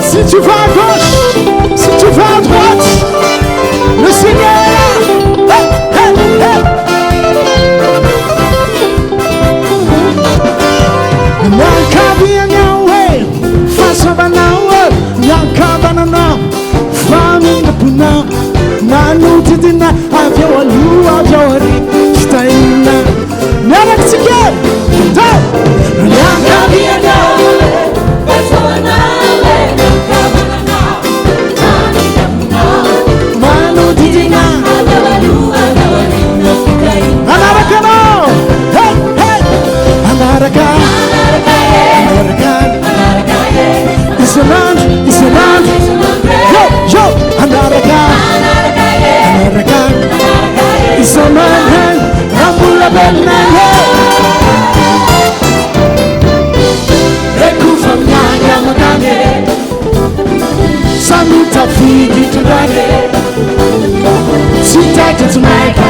Si tu vas à gauche, si tu vas à droite, le Seigneur est là. Nakabia nyawe, fasaba nawe, nakabana na, fami napuna, nanu tidina, avya walu, avya wari, staina. Nyarakike, da. Nakabia nyawe, fasaba nawe, nakabana na, fami napuna, nanu tidina, avya walu, avya wari, staina. Anarakano, hey, hey, anaraka. It's a land, yo, yo, Anaraka, it's a man, Ramula Benane, Reku from Naya Magane, Samuta Fiji to Rade, Sita to Jamaica,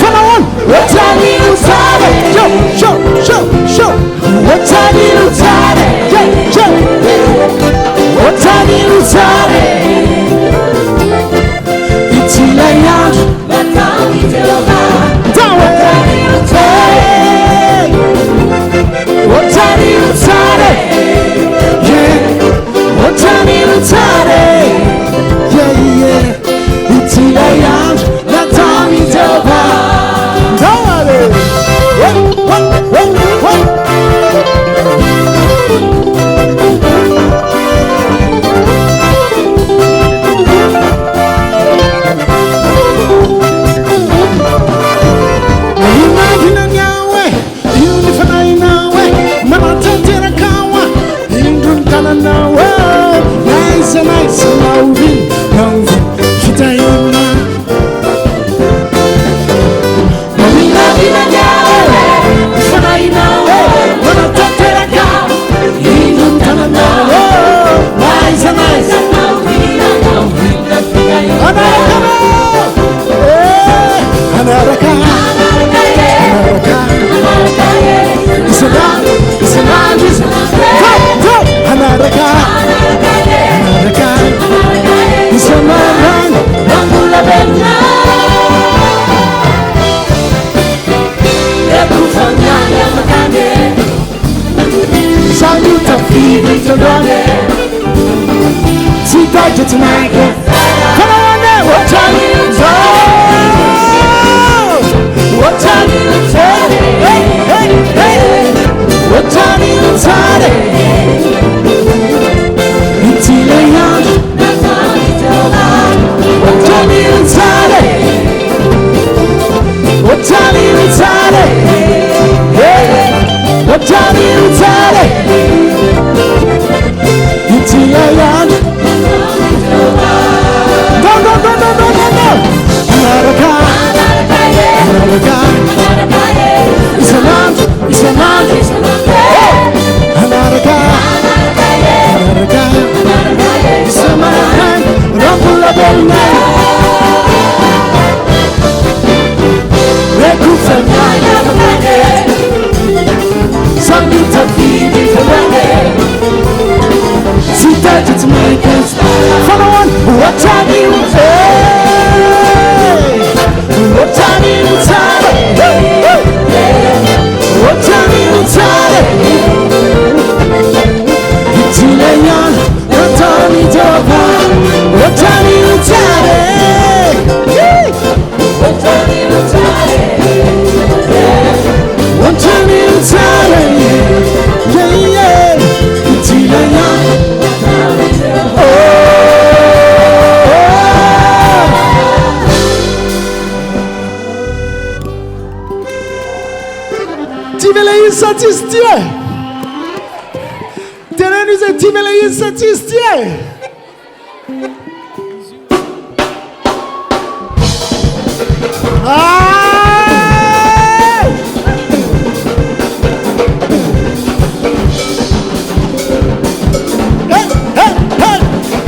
follow on, what's a little time, yo, show, what's a little time, yo. What's a little time? It's in a yard, but now we tell her. What's a little time? What's a little time? Yeah, what's a little time? Yeah, it's in a yard, but now we tell her. What? Tonight, come on now, what time you talk? What time you talk? Hey, what time you talk? It's in a yard, what time you talk? What time you talk? What time you talk? It's in a yard.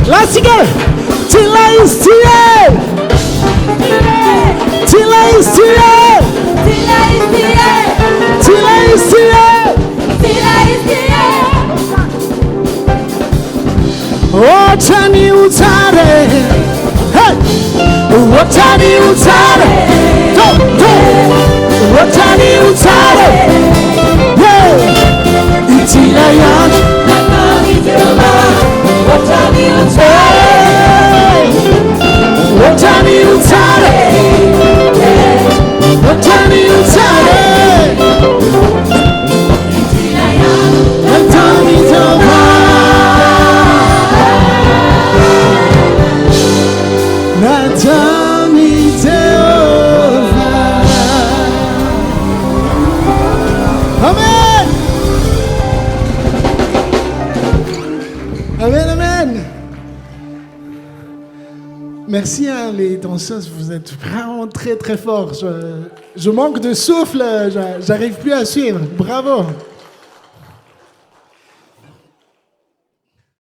Let's go! Till I is here! Till I is here! Till I is here! Till I is here! Till I is here! Watani utare. Watani utare. Yeah. Itina yan. Watani utare. Watani utare. Watani utare. Itina yan. Watani utare. Natami Jehovah. Amen. Amen, amen. Merci hein, les danseuses, vous êtes vraiment très très forts. Je manque de souffle, j'arrive plus à suivre. Bravo.